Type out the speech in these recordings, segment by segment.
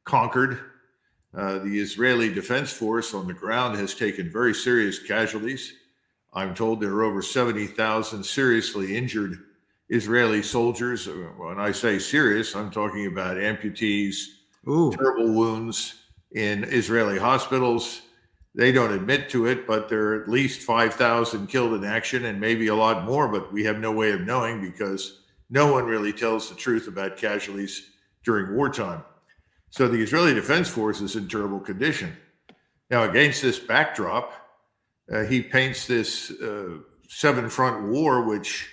conquered. The Israeli Defense Force on the ground has taken very serious casualties. I'm told there are over 70,000 seriously injured Israeli soldiers. When I say serious, I'm talking about amputees, terrible wounds in Israeli hospitals. They don't admit to it, but there are at least 5,000 killed in action and maybe a lot more, but we have no way of knowing because no one really tells the truth about casualties during wartime. So the Israeli Defense Force is in terrible condition. Now, against this backdrop, he paints this seven-front war, which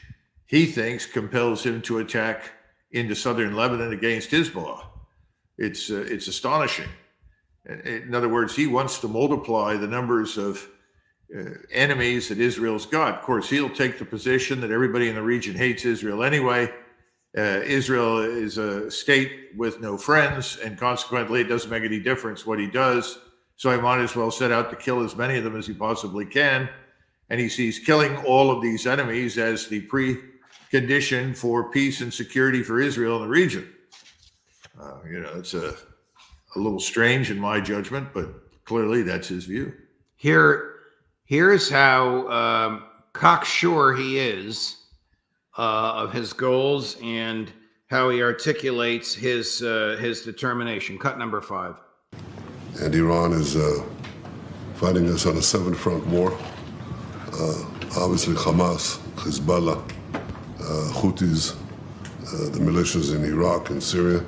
he thinks compels him to attack into southern Lebanon against Hezbollah. It's astonishing. In other words, he wants to multiply the numbers of enemies that Israel's got. Of course, he'll take the position that everybody in the region hates Israel anyway. Israel is a state with no friends, and consequently, it doesn't make any difference what he does. So he might as well set out to kill as many of them as he possibly can. And he sees killing all of these enemies as the precondition for peace and security for Israel in the region. It's a little strange in my judgment, but clearly that's his view. Here's how cocksure he is of his goals and how he articulates his determination. Cut number 5. And Iran is fighting us on a seven-front war. Obviously, Hamas, Hezbollah, Houthis, the militias in Iraq and Syria,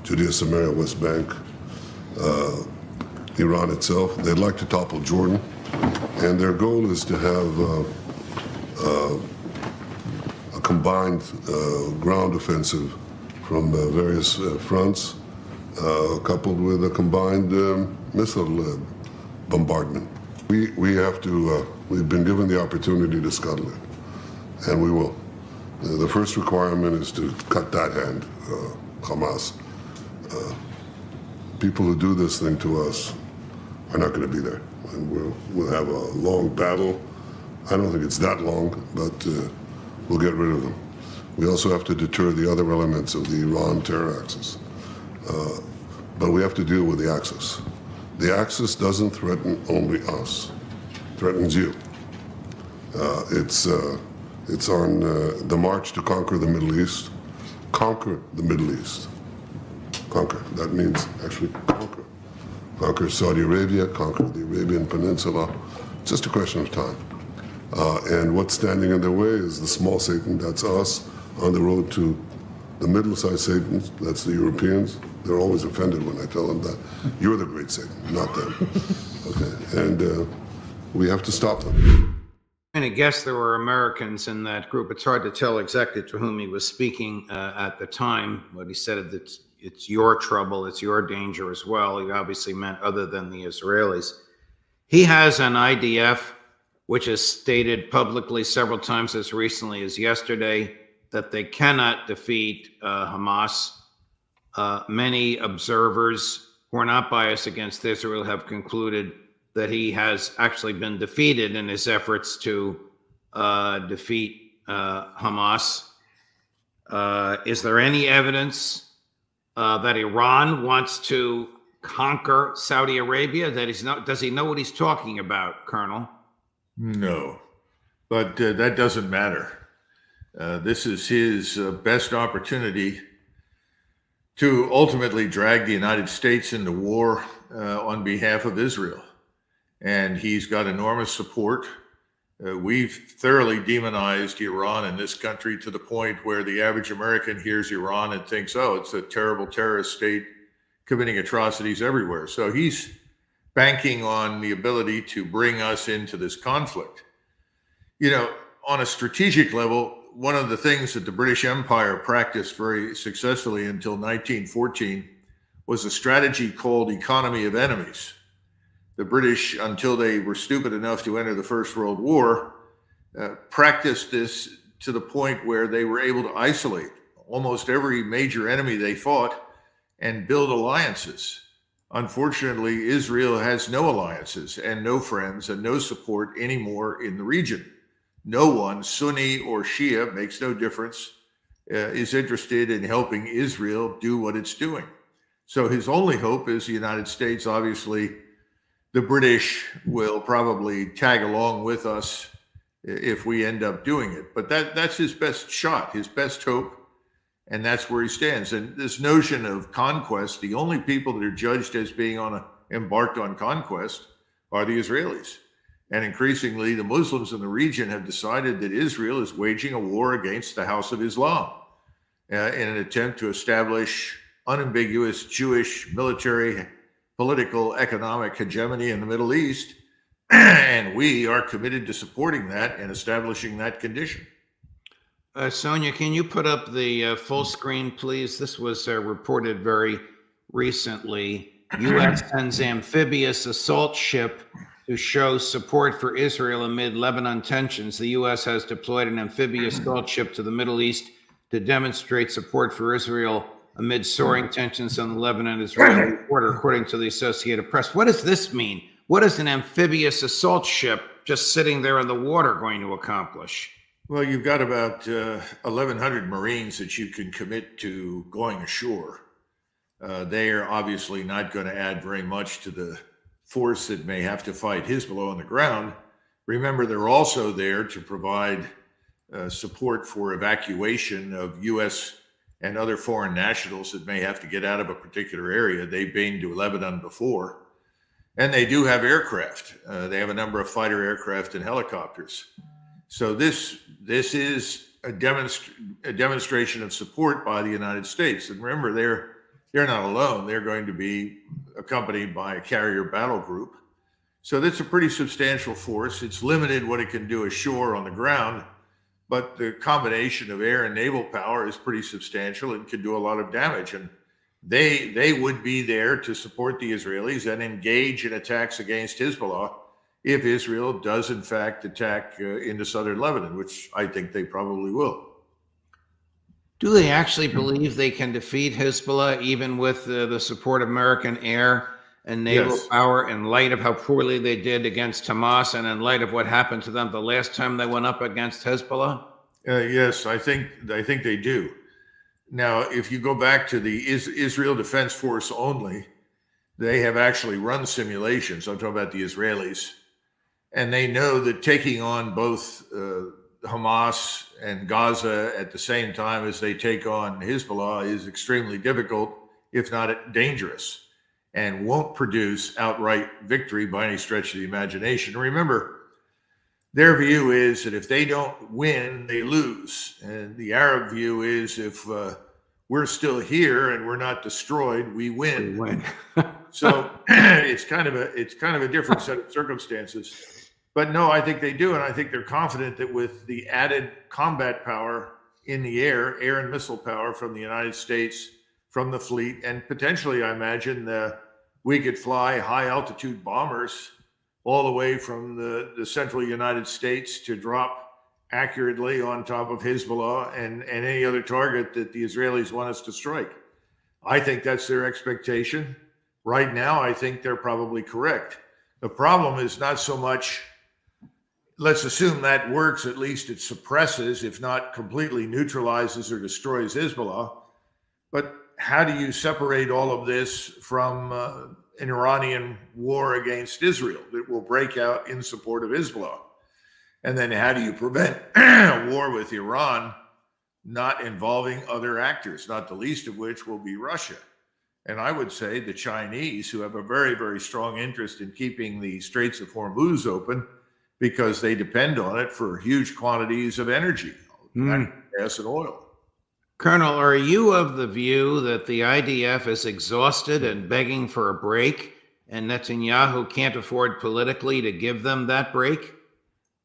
Judea, Samaria, West Bank, Iran itself. They'd like to topple Jordan, and their goal is to have a combined ground offensive from various fronts, coupled with a combined missile bombardment. We have to, we've been given the opportunity to scuttle it, and we will. The first requirement is to cut that hand, Hamas. People who do this thing to us are not going to be there, and we'll have a long battle. I don't think it's that long, but we'll get rid of them. We also have to deter the other elements of the Iran terror axis. But we have to deal with the axis. The axis doesn't threaten only us, it threatens you. It's on the march to conquer the Middle East. Conquer the Middle East. Conquer, that means actually conquer. Conquer Saudi Arabia, conquer the Arabian Peninsula. It's just a question of time. And what's standing in their way is the small Satan, that's us, on the road to the middle-sized Satans, that's the Europeans. They're always offended when I tell them that. You're the great Satan, not them. Okay, and we have to stop them. And I guess there were Americans in that group. It's hard to tell exactly to whom he was speaking at the time, but he said that it's your trouble, it's your danger as well. He obviously meant other than the Israelis. He has an IDF, which has stated publicly several times as recently as yesterday that they cannot defeat Hamas. Many observers who are not biased against Israel have concluded that he has actually been defeated in his efforts to defeat Hamas. Is there any evidence that Iran wants to conquer Saudi Arabia? Does he know what he's talking about, Colonel? No, but that doesn't matter. This is his best opportunity to ultimately drag the United States into war on behalf of Israel. And he's got enormous support. We've thoroughly demonized Iran in this country to the point where the average American hears Iran and thinks, oh, it's a terrible terrorist state committing atrocities everywhere. So he's banking on the ability to bring us into this conflict. You know, on a strategic level, one of the things that the British Empire practiced very successfully until 1914 was a strategy called economy of enemies. The British, until they were stupid enough to enter the First World War, practiced this to the point where they were able to isolate almost every major enemy they fought and build alliances. Unfortunately, Israel has no alliances and no friends and no support anymore in the region. No one, Sunni or Shia, makes no difference, is interested in helping Israel do what it's doing. So his only hope is the United States. Obviously, the British will probably tag along with us if we end up doing it. But that's his best shot, his best hope, and that's where he stands. And this notion of conquest, the only people that are judged as being embarked on conquest are the Israelis. And increasingly, the Muslims in the region have decided that Israel is waging a war against the House of Islam in an attempt to establish unambiguous Jewish military, political, economic hegemony in the Middle East. And we are committed to supporting that and establishing that condition. Sonia, can you put up the full screen, please? This was reported very recently. U.S. sends amphibious assault ship to show support for Israel amid Lebanon tensions. The U.S. has deployed an amphibious assault ship to the Middle East to demonstrate support for Israel amid soaring tensions on the Lebanon-Israeli border, according to the Associated Press. What does this mean? What is an amphibious assault ship just sitting there in the water going to accomplish? Well, you've got about 1,100 Marines that you can commit to going ashore. They are obviously not going to add very much to the force that may have to fight Hezbollah on the ground. Remember, they're also there to provide support for evacuation of U.S. and other foreign nationals that may have to get out of a particular area. They've been to Lebanon before. And they do have aircraft. They have a number of fighter aircraft and helicopters. So this is a demonstration of support by the United States. And remember, they're not alone. They're going to be accompanied by a carrier battle group. So that's a pretty substantial force. It's limited what it can do ashore on the ground, but the combination of air and naval power is pretty substantial and can do a lot of damage. And they would be there to support the Israelis and engage in attacks against Hezbollah if Israel does, in fact, attack into southern Lebanon, which I think they probably will. Do they actually believe they can defeat Hezbollah even with the support of American air and naval power, in light of how poorly they did against Hamas and in light of what happened to them the last time they went up against Hezbollah? Yes, I think they do. Now, if you go back to the Israel Defense Force only, they have actually run simulations. I'm talking about the Israelis. And they know that taking on both Hamas and Gaza at the same time as they take on Hezbollah is extremely difficult, if not dangerous, and won't produce outright victory by any stretch of the imagination. Remember, their view is that if they don't win, they lose. And the Arab view is if we're still here and we're not destroyed, we win. So it's kind of a different set of circumstances. But no, I think they do, and I think they're confident that with the added combat power in the air and missile power from the United States, from the fleet, and potentially, I imagine, we could fly high-altitude bombers all the way from the central United States to drop accurately on top of Hezbollah and any other target that the Israelis want us to strike. I think that's their expectation. Right now, I think they're probably correct. The problem is not so much, let's assume that works, at least it suppresses, if not completely neutralizes or destroys Hezbollah. But how do you separate all of this from an Iranian war against Israel that will break out in support of Hezbollah? And then how do you prevent a war with Iran not involving other actors, not the least of which will be Russia? And I would say the Chinese, who have a very, very strong interest in keeping the Straits of Hormuz open because they depend on it for huge quantities of energy, gas and oil. Colonel, are you of the view that the IDF is exhausted and begging for a break, and Netanyahu can't afford politically to give them that break?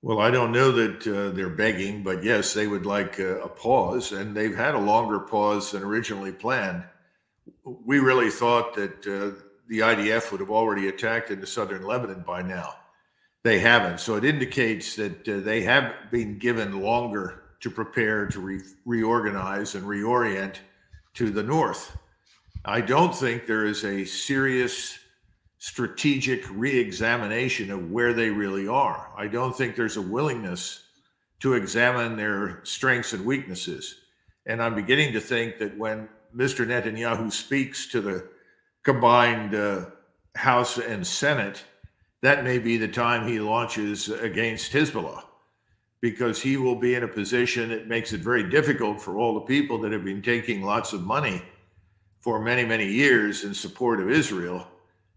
Well, I don't know that they're begging, but yes, they would like a pause, and they've had a longer pause than originally planned. We really thought that the IDF would have already attacked into southern Lebanon by now. They haven't, so it indicates that they have been given longer to prepare to reorganize and reorient to the north. I don't think there is a serious strategic re-examination of where they really are. I don't think there's a willingness to examine their strengths and weaknesses. And I'm beginning to think that when Mr. Netanyahu speaks to the combined House and Senate, that may be the time he launches against Hezbollah, because he will be in a position that makes it very difficult for all the people that have been taking lots of money for many, many years in support of Israel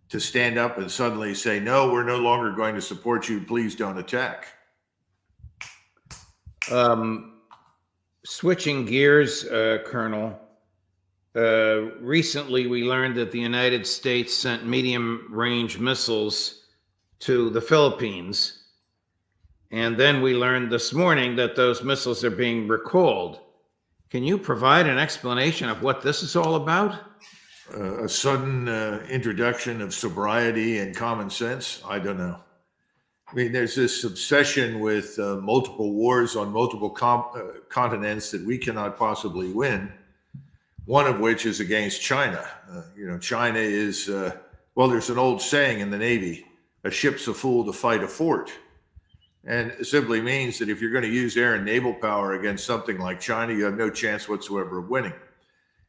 to stand up and suddenly say, no, we're no longer going to support you. Please don't attack. Switching gears, Colonel, recently we learned that the United States sent medium-range missiles to the Philippines. And then we learned this morning that those missiles are being recalled. Can you provide an explanation of what this is all about? A sudden introduction of sobriety and common sense? I don't know. I mean, there's this obsession with multiple wars on multiple continents that we cannot possibly win, one of which is against China. China is, well, there's an old saying in the Navy, a ship's a fool to fight a fort. And it simply means that if you're going to use air and naval power against something like China, you have no chance whatsoever of winning.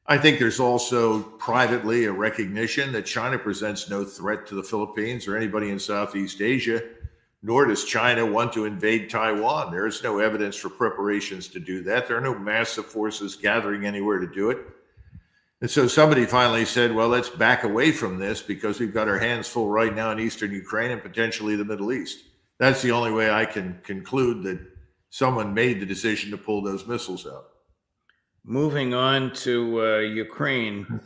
I think there's also privately a recognition that China presents no threat to the Philippines or anybody in Southeast Asia, nor does China want to invade Taiwan. There is no evidence for preparations to do that. There are no massive forces gathering anywhere to do it. And so somebody finally said, well, let's back away from this because we've got our hands full right now in eastern Ukraine and potentially the Middle East. That's the only way I can conclude that someone made the decision to pull those missiles out. Moving on to Ukraine,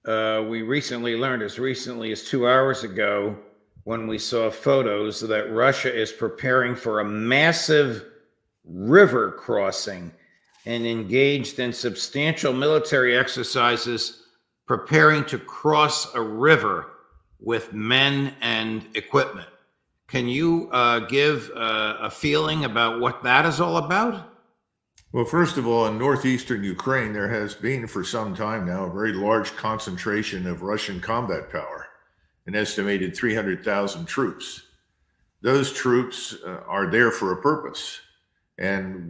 we recently learned, as recently as 2 hours ago, when we saw photos, that Russia is preparing for a massive river crossing and engaged in substantial military exercises preparing to cross a river with men and equipment. Can you give a feeling about what that is all about? Well, first of all, in northeastern Ukraine, there has been for some time now a very large concentration of Russian combat power, an estimated 300,000 troops. Those troops are there for a purpose. And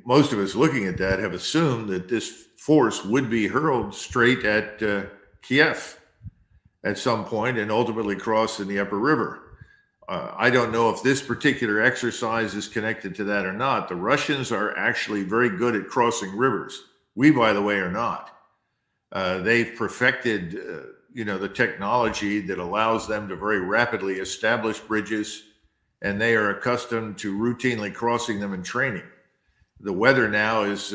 most of us looking at that have assumed that this force would be hurled straight at Kiev at some point and ultimately cross in the upper river. I don't know if this particular exercise is connected to that or not. The Russians are actually very good at crossing rivers. We, by the way, are not. They've perfected, the technology that allows them to very rapidly establish bridges, and they are accustomed to routinely crossing them in training. The weather now is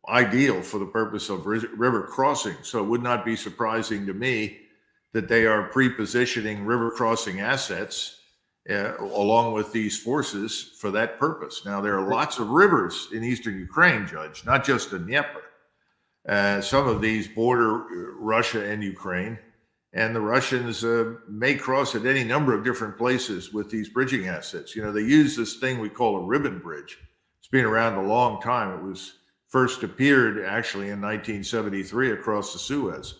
ideal for the purpose of river crossing, so it would not be surprising to me that they are pre-positioning river crossing assets along with these forces for that purpose. Now, there are lots of rivers in eastern Ukraine, Judge, not just the Dnieper. Some of these border Russia and Ukraine, and the Russians may cross at any number of different places with these bridging assets. They use this thing we call a ribbon bridge. It's been around a long time. It was first appeared actually in 1973 across the Suez.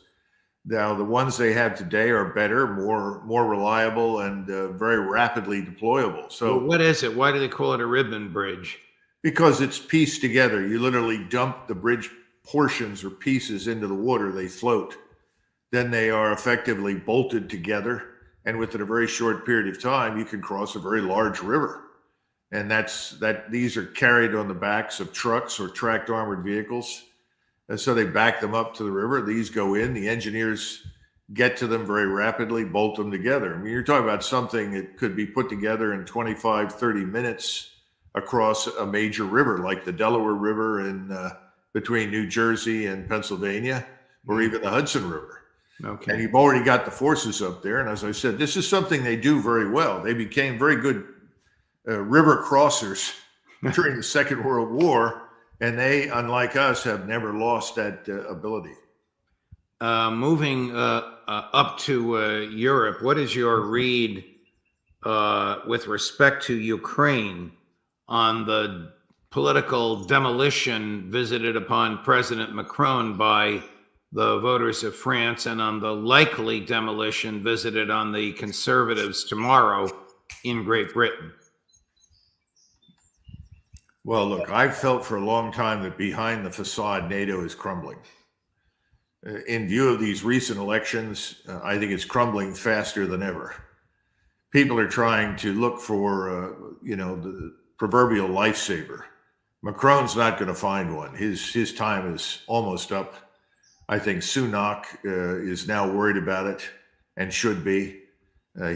Now, the ones they have today are better, more reliable, and very rapidly deployable. So, what is it? Why do they call it a ribbon bridge? Because it's pieced together. You literally dump the bridge portions or pieces into the water. They float. Then they are effectively bolted together. And within a very short period of time, you can cross a very large river. And these are carried on the backs of trucks or tracked armored vehicles. And so they back them up to the river. These go in. The engineers get to them very rapidly, bolt them together. I mean, you're talking about something that could be put together in 25, 30 minutes across a major river, like the Delaware River between New Jersey and Pennsylvania, or even the Hudson River. Okay. And you've already got the forces up there. And as I said, this is something they do very well. They became very good river crossers during the Second World War. And they, unlike us, have never lost that ability. Moving up to Europe, what is your read with respect to Ukraine on the political demolition visited upon President Macron by the voters of France, and on the likely demolition visited on the conservatives tomorrow in Great Britain? Well, look, I've felt for a long time that behind the facade, NATO is crumbling. in view of these recent elections, I think it's crumbling faster than ever. People are trying to look for, the proverbial lifesaver. Macron's not going to find one. His time is almost up. I think Sunak is now worried about it and should be.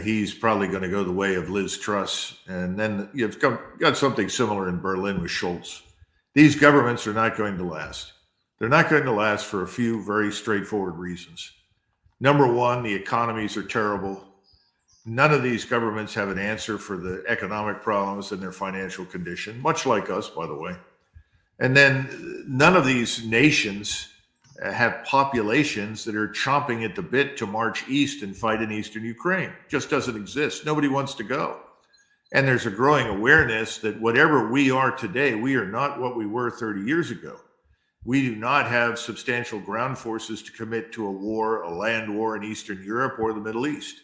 He's probably going to go the way of Liz Truss. And then you've got something similar in Berlin with Scholz. These governments are not going to last. They're not going to last for a few very straightforward reasons. Number one, the economies are terrible. None of these governments have an answer for the economic problems and their financial condition, much like us, by the way. And then none of these nations have populations that are chomping at the bit to march east and fight in eastern Ukraine. It just doesn't exist. Nobody wants to go. And there's a growing awareness that whatever we are today, we are not what we were 30 years ago. We do not have substantial ground forces to commit to a war, a land war in Eastern Europe or the Middle East.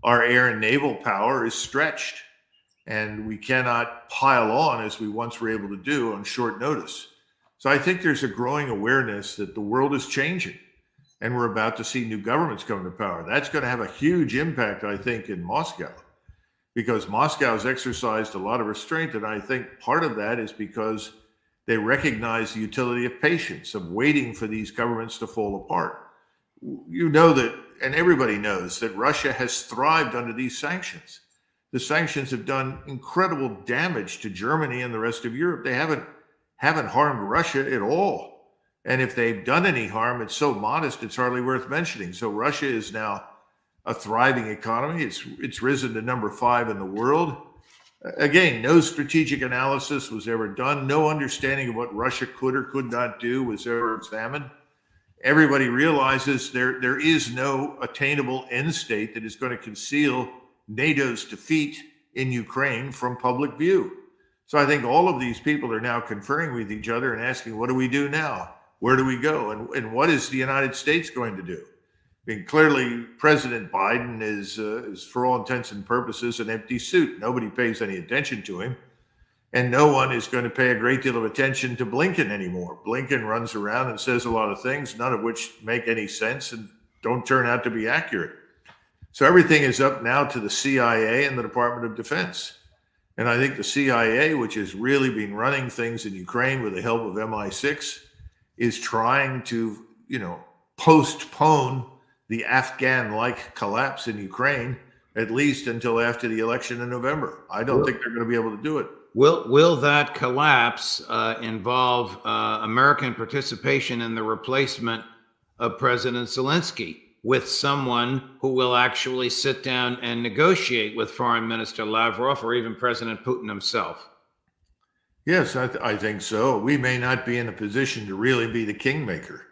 Our air and naval power is stretched, and we cannot pile on as we once were able to do on short notice. So I think there's a growing awareness that the world is changing, and we're about to see new governments come to power. That's going to have a huge impact, I think, in Moscow, because Moscow has exercised a lot of restraint, and I think part of that is because they recognize the utility of patience, of waiting for these governments to fall apart. You know that, and everybody knows, that Russia has thrived under these sanctions. The sanctions have done incredible damage to Germany and the rest of Europe. They haven't harmed Russia at all. And if they've done any harm, it's so modest, it's hardly worth mentioning. So Russia is now a thriving economy. It's risen to number 5 in the world. Again, no strategic analysis was ever done. No understanding of what Russia could or could not do was ever examined. Everybody realizes there is no attainable end state that is going to conceal NATO's defeat in Ukraine from public view. So I think all of these people are now conferring with each other and asking, what do we do now? Where do we go? And what is the United States going to do? I mean, clearly, President Biden is, for all intents and purposes, an empty suit. Nobody pays any attention to him. And no one is going to pay a great deal of attention to Blinken anymore. Blinken runs around and says a lot of things, none of which make any sense and don't turn out to be accurate. So everything is up now to the CIA and the Department of Defense. And I think the CIA, which has really been running things in Ukraine with the help of MI6, is trying to, postpone the Afghan-like collapse in Ukraine, at least until after the election in November. I don't think they're going to be able to do it. Will that collapse involve American participation in the replacement of President Zelensky with someone who will actually sit down and negotiate with Foreign Minister Lavrov or even President Putin himself? Yes, I think so. We may not be in a position to really be the kingmaker.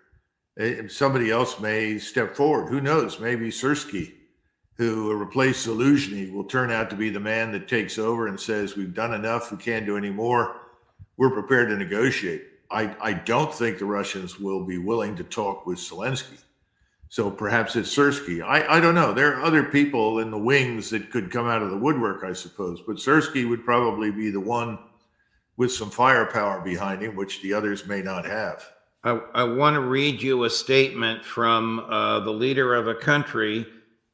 Somebody else may step forward. Who knows? Maybe Sersky, who replaced Zelensky, will turn out to be the man that takes over and says, we've done enough, we can't do any more, we're prepared to negotiate. I don't think the Russians will be willing to talk with Zelensky. So perhaps it's Sersky. I don't know. There are other people in the wings that could come out of the woodwork, I suppose. But Sersky would probably be the one with some firepower behind him, which the others may not have. I want to read you a statement from the leader of a country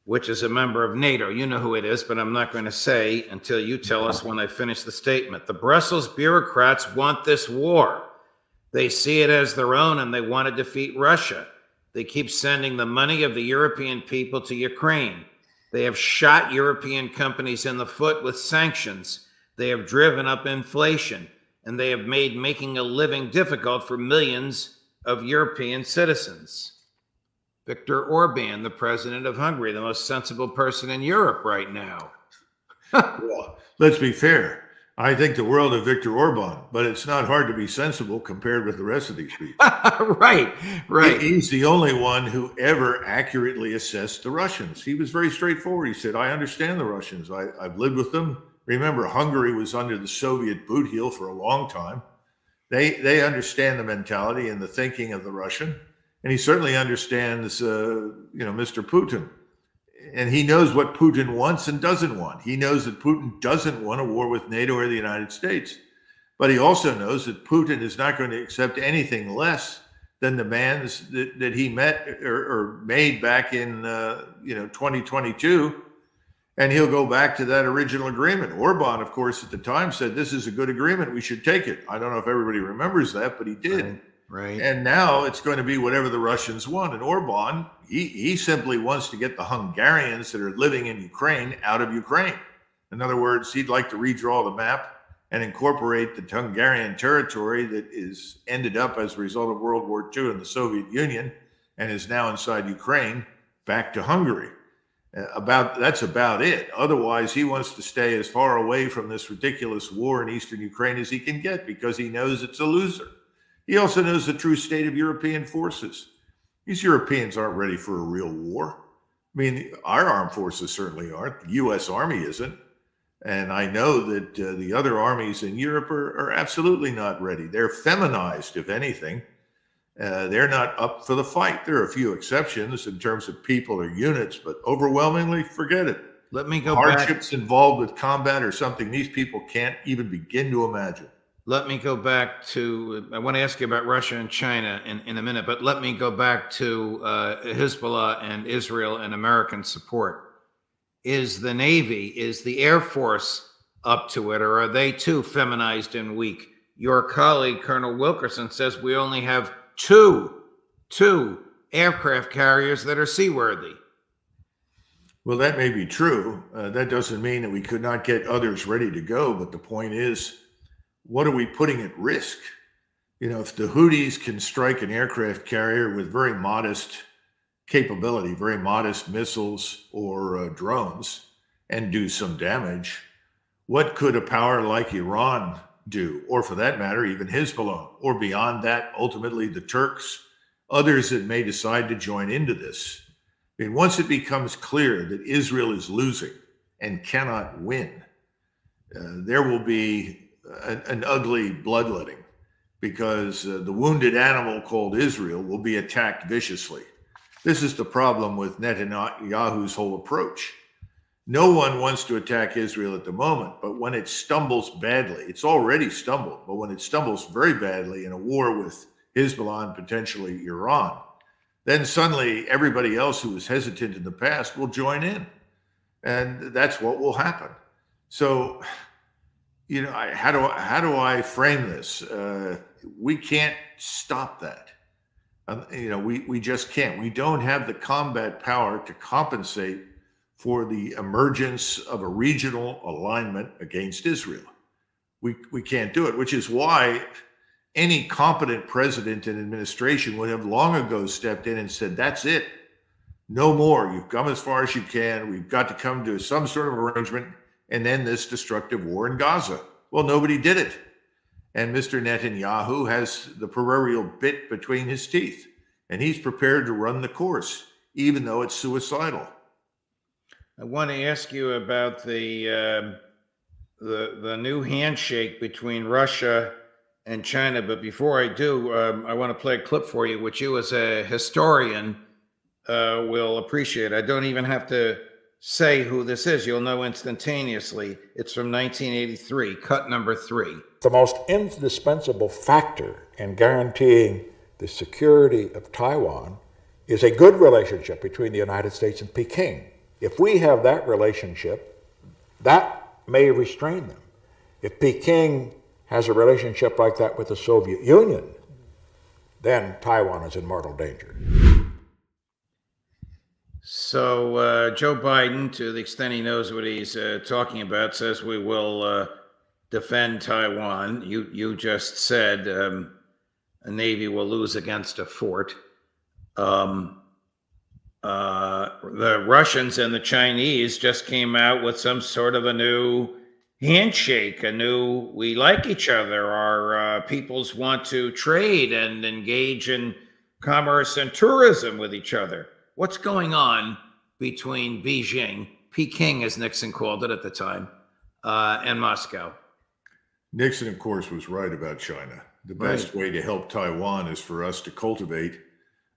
which is a member of NATO. You know who it is, but I'm not going to say until you tell us when I finish the statement. The Brussels bureaucrats want this war. They see it as their own and they want to defeat Russia. They keep sending the money of the European people to Ukraine. They have shot European companies in the foot with sanctions. They have driven up inflation, and they have made making a living difficult for millions of European citizens. Viktor Orban, the president of Hungary, the most sensible person in Europe right now. Well, let's be fair. I think the world of Viktor Orban, but it's not hard to be sensible compared with the rest of these people. Right. He's the only one who ever accurately assessed the Russians. He was very straightforward. He said, I understand the Russians. I've lived with them. Remember, Hungary was under the Soviet boot heel for a long time. They understand the mentality and the thinking of the Russian. And he certainly understands, Mr. Putin. And he knows what Putin wants and doesn't want. He knows that Putin doesn't want a war with NATO or the United States. But he also knows that Putin is not going to accept anything less than the demands that he met or made back in 2022, and he'll go back to that original agreement. Orban, of course, at the time said this is a good agreement, we should take it. I don't know if everybody remembers that, but he did. Right. And now it's going to be whatever the Russians want. And Orban, he simply wants to get the Hungarians that are living in Ukraine out of Ukraine. In other words, he'd like to redraw the map and incorporate the Hungarian territory that is ended up as a result of World War II in the Soviet Union and is now inside Ukraine back to Hungary. That's about it. Otherwise, he wants to stay as far away from this ridiculous war in eastern Ukraine as he can get because he knows it's a loser. He also knows the true state of European forces. These Europeans aren't ready for a real war. I mean, our armed forces certainly aren't. The U.S. Army isn't. And I know that the other armies in Europe are absolutely not ready. They're feminized, if anything. They're not up for the fight. There are a few exceptions in terms of people or units, but overwhelmingly, forget it. Let me go back. Hardships involved with combat or something these people can't even begin to imagine. Let me go back to, I want to ask you about Russia and China in a minute, but let me go back to Hezbollah and Israel and American support. Is the Navy, is the Air Force up to it, or are they too feminized and weak? Your colleague, Colonel Wilkerson, says we only have two aircraft carriers that are seaworthy. Well, that may be true. That doesn't mean that we could not get others ready to go. But the point is, what are we putting at risk? If the Houthis can strike an aircraft carrier with very modest capability, very modest missiles or drones, and do some damage, what could a power like Iran do? Or for that matter, even Hezbollah, or beyond that, ultimately the Turks, others that may decide to join into this. I mean, once it becomes clear that Israel is losing and cannot win, there will be an ugly bloodletting because the wounded animal called Israel will be attacked viciously. This is the problem with Netanyahu's whole approach. No one wants to attack Israel at the moment, but when it stumbles badly, it's already stumbled, but when it stumbles very badly in a war with Hezbollah and potentially Iran, then suddenly everybody else who was hesitant in the past will join in. And that's what will happen. So, how do I frame this? We can't stop that. We just can't. We don't have the combat power to compensate for the emergence of a regional alignment against Israel. We can't do it, which is why any competent president and administration would have long ago stepped in and said, that's it. No more. You've come as far as you can. We've got to come to some sort of arrangement and end this destructive war in Gaza. Well, nobody did it. And Mr. Netanyahu has the proverbial bit between his teeth, and he's prepared to run the course, even though it's suicidal. I want to ask you about the new handshake between Russia and China, but before I do, I want to play a clip for you, which you as a historian will appreciate. I don't even have to say who this is. You'll know instantaneously. It's from 1983, cut number 3. The most indispensable factor in guaranteeing the security of Taiwan is a good relationship between the United States and Peking. If we have that relationship, that may restrain them. If Peking has a relationship like that with the Soviet Union, then Taiwan is in mortal danger. So Joe Biden, to the extent he knows what he's talking about, says we will defend Taiwan. You just said a Navy will lose against a fort. The Russians and the Chinese just came out with some sort of a new handshake, we like each other. Our peoples want to trade and engage in commerce and tourism with each other. What's going on between Peking, as Nixon called it at the time, and Moscow? Nixon, of course, was right about China. The best way to help Taiwan is for us to cultivate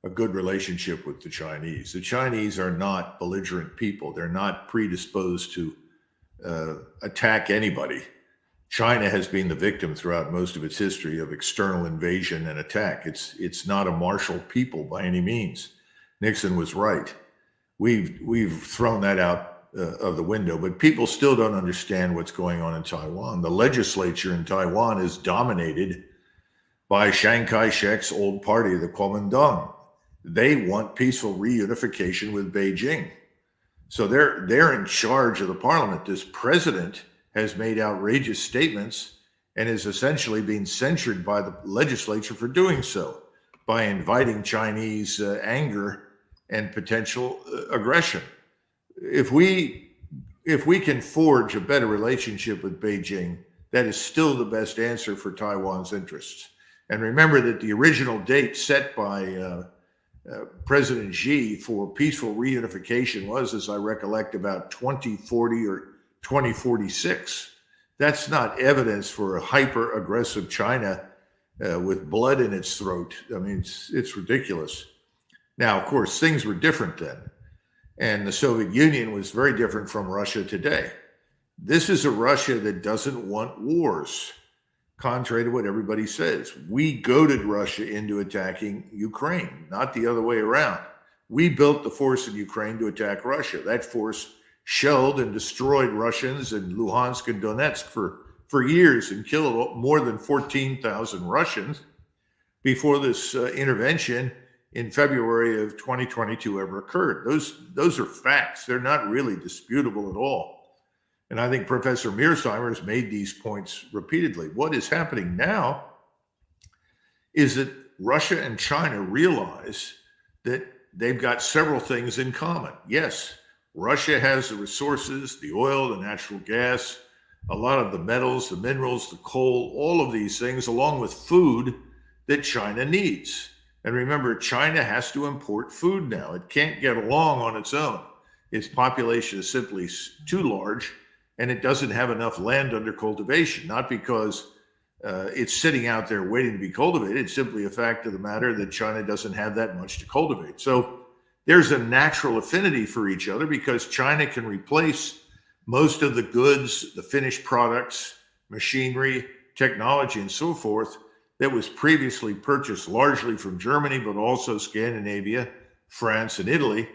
a good relationship with the Chinese. The Chinese are not belligerent people. They're not predisposed to attack anybody. China has been the victim throughout most of its history of external invasion and attack. It's not a martial people by any means. Nixon was right. We've thrown that out of the window, but people still don't understand what's going on in Taiwan. The legislature in Taiwan is dominated by Chiang Kai-shek's old party, the Kuomintang. They want peaceful reunification with Beijing. So they're in charge of the parliament. This president has made outrageous statements and is essentially being censured by the legislature for doing so, by inviting Chinese anger and potential aggression. If we can forge a better relationship with Beijing, that is still the best answer for Taiwan's interests. And remember that the original date set by President Xi for peaceful reunification was, as I recollect, about 2040 or 2046. That's not evidence for a hyper-aggressive China with blood in its throat. I mean, it's ridiculous. Now, of course, things were different then. And the Soviet Union was very different from Russia today. This is a Russia that doesn't want wars, contrary to what everybody says. We goaded Russia into attacking Ukraine, not the other way around. We built the force in Ukraine to attack Russia. That force shelled and destroyed Russians in Luhansk and Donetsk for years and killed more than 14,000 Russians before this intervention in February of 2022 ever occurred. Those are facts. They're not really disputable at all. And I think Professor Mearsheimer has made these points repeatedly. What is happening now is that Russia and China realize that they've got several things in common. Yes, Russia has the resources, the oil, the natural gas, a lot of the metals, the minerals, the coal, all of these things, along with food that China needs. And remember, China has to import food now. It can't get along on its own. Its population is simply too large, and it doesn't have enough land under cultivation, not because it's sitting out there waiting to be cultivated. It's simply a fact of the matter that China doesn't have that much to cultivate. So there's a natural affinity for each other because China can replace most of the goods, the finished products, machinery, technology, and so forth that was previously purchased largely from Germany, but also Scandinavia, France, and Italy,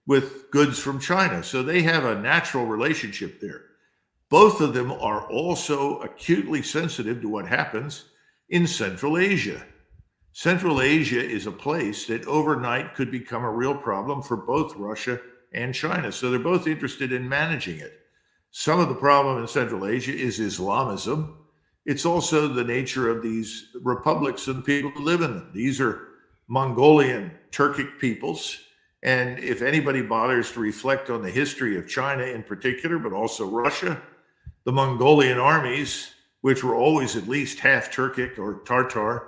with goods from China. So they have a natural relationship there. Both of them are also acutely sensitive to what happens in Central Asia. Central Asia is a place that overnight could become a real problem for both Russia and China. So they're both interested in managing it. Some of the problem in Central Asia is Islamism. It's also the nature of these republics and the people who live in them. These are Mongolian, Turkic peoples. And if anybody bothers to reflect on the history of China in particular, but also Russia, the Mongolian armies, which were always at least half Turkic or Tartar,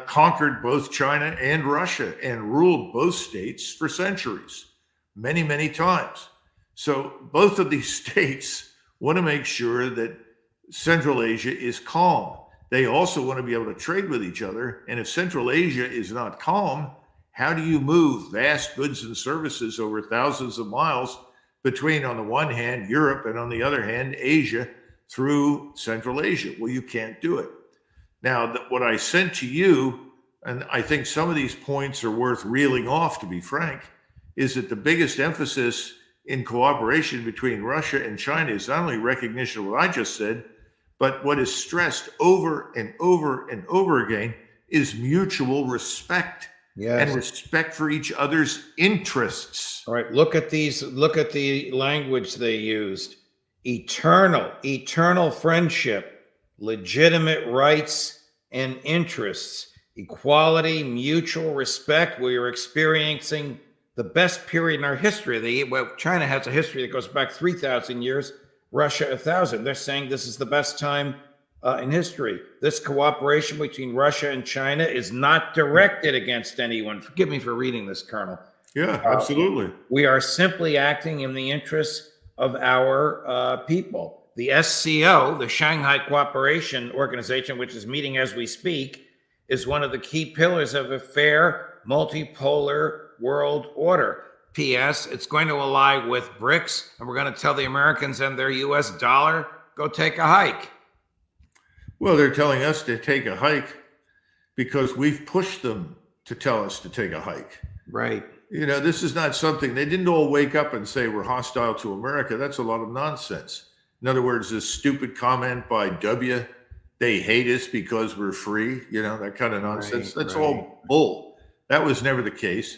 conquered both China and Russia and ruled both states for centuries, many, many times. So both of these states want to make sure that Central Asia is calm. They also want to be able to trade with each other. And if Central Asia is not calm, how do you move vast goods and services over thousands of miles between, on the one hand, Europe, and on the other hand, Asia through Central Asia? Well, you can't do it. Now, what I sent to you, and I think some of these points are worth reeling off, to be frank, is that the biggest emphasis in cooperation between Russia and China is not only recognition of what I just said, but what is stressed over and over and over again is mutual respect. Yes. And respect for each other's interests. All right, look at the language they used. Eternal friendship, legitimate rights and interests, equality, mutual respect. We are experiencing the best period in our history. China has a history that goes back 3,000 years, Russia 1,000. They're saying this is the best time in history. This cooperation between Russia and China is not directed against anyone. Forgive me for reading this, Colonel. Yeah, absolutely. We are simply acting in the interests of our people. The SCO, the Shanghai Cooperation Organization, which is meeting as we speak, is one of the key pillars of a fair, multipolar world order. P.S. It's going to ally with BRICS, and we're going to tell the Americans and their U.S. dollar, go take a hike. Well, they're telling us to take a hike because we've pushed them to tell us to take a hike. Right. You know, this is not something, they didn't all wake up and say we're hostile to America. That's a lot of nonsense. In other words, this stupid comment by W, they hate us because we're free, you know, that kind of nonsense. That's all bull. That was never the case.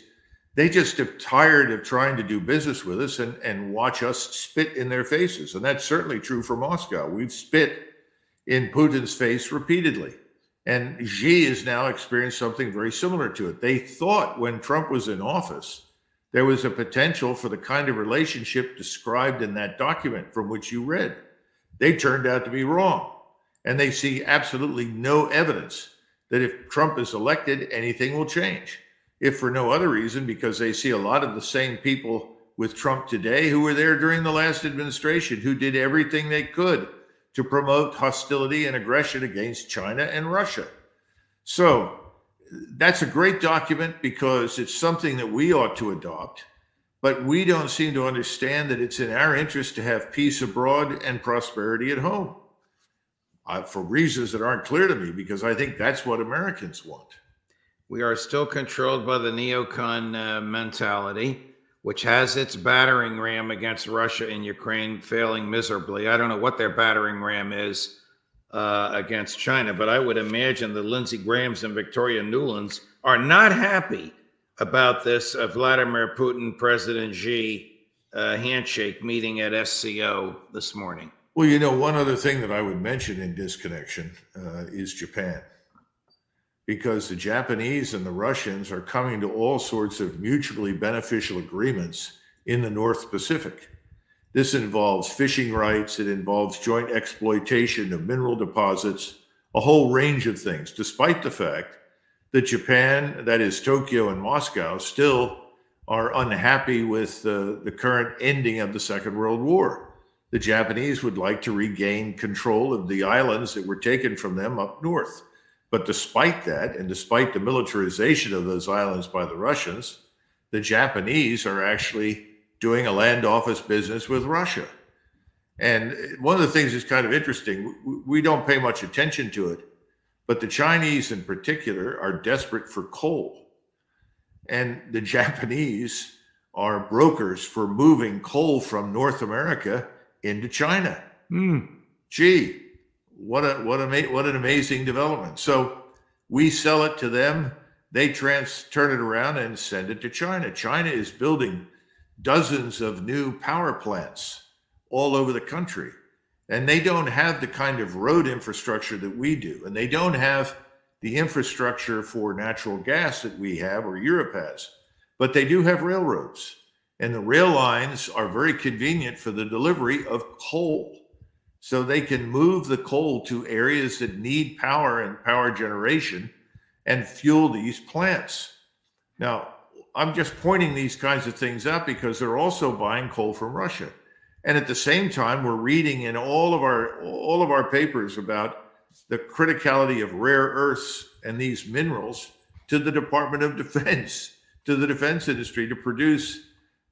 They just are tired of trying to do business with us and watch us spit in their faces. And that's certainly true for Moscow. We've spit in Putin's face repeatedly. And Xi has now experienced something very similar to it. They thought when Trump was in office, there was a potential for the kind of relationship described in that document from which you read. They turned out to be wrong. And they see absolutely no evidence that if Trump is elected, anything will change. If for no other reason, because they see a lot of the same people with Trump today who were there during the last administration, who did everything they could to promote hostility and aggression against China and Russia. So that's a great document because it's something that we ought to adopt, but we don't seem to understand that it's in our interest to have peace abroad and prosperity at home. For reasons that aren't clear to me, because I think that's what Americans want. We are still controlled by the neocon mentality, which has its battering ram against Russia and Ukraine failing miserably. I don't know what their battering ram is against China, but I would imagine the Lindsey Grahams and Victoria Nulands are not happy about this Vladimir Putin, President Xi handshake meeting at SCO this morning. Well, you know, one other thing that I would mention in disconnection is Japan. Because the Japanese and the Russians are coming to all sorts of mutually beneficial agreements in the North Pacific. This involves fishing rights, it involves joint exploitation of mineral deposits, a whole range of things, despite the fact that Japan, that is Tokyo and Moscow, still are unhappy with the current ending of the Second World War. The Japanese would like to regain control of the islands that were taken from them up north. But despite that, and despite the militarization of those islands by the Russians, the Japanese are actually doing a land office business with Russia. And one of the things that's kind of interesting, we don't pay much attention to it, but the Chinese in particular are desperate for coal. And the Japanese are brokers for moving coal from North America into China. Gee. What an amazing development. So we sell it to them, they turn it around and send it to China. China is building dozens of new power plants all over the country. And they don't have the kind of road infrastructure that we do. And they don't have the infrastructure for natural gas that we have or Europe has. But they do have railroads. And the rail lines are very convenient for the delivery of coal. So they can move the coal to areas that need power and power generation and fuel these plants. Now, I'm just pointing these kinds of things out because they're also buying coal from Russia. And at the same time, we're reading in all of our papers about the criticality of rare earths and these minerals to the Department of Defense, to the defense industry to produce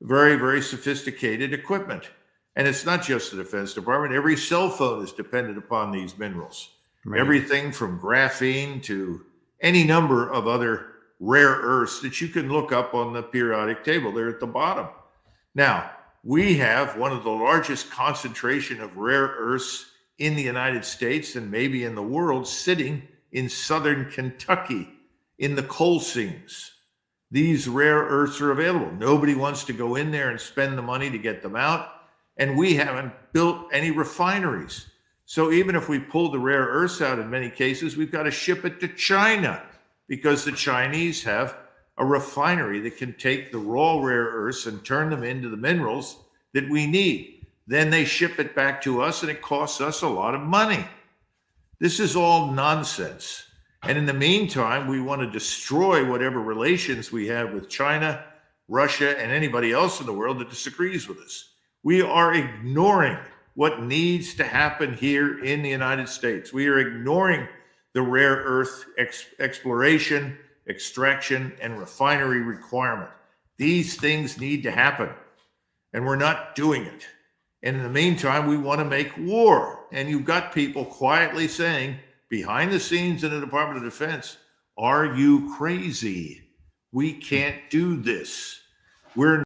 very, very sophisticated equipment. And it's not just the Defense Department. Every cell phone is dependent upon these minerals. Right. Everything from graphene to any number of other rare earths that you can look up on the periodic table. They're at the bottom. Now, we have one of the largest concentration of rare earths in the United States and maybe in the world sitting in southern Kentucky in the coal seams. These rare earths are available. Nobody wants to go in there and spend the money to get them out. And we haven't built any refineries. So even if we pull the rare earths out in many cases, we've got to ship it to China because the Chinese have a refinery that can take the raw rare earths and turn them into the minerals that we need. Then they ship it back to us and it costs us a lot of money. This is all nonsense. And in the meantime, we want to destroy whatever relations we have with China, Russia, and anybody else in the world that disagrees with us. We are ignoring what needs to happen here in the United States. We are ignoring the rare earth exploration, extraction, and refinery requirement. These things need to happen, and we're not doing it. And in the meantime, we want to make war. And you've got people quietly saying, behind the scenes in the Department of Defense, are you crazy? We can't do this. We're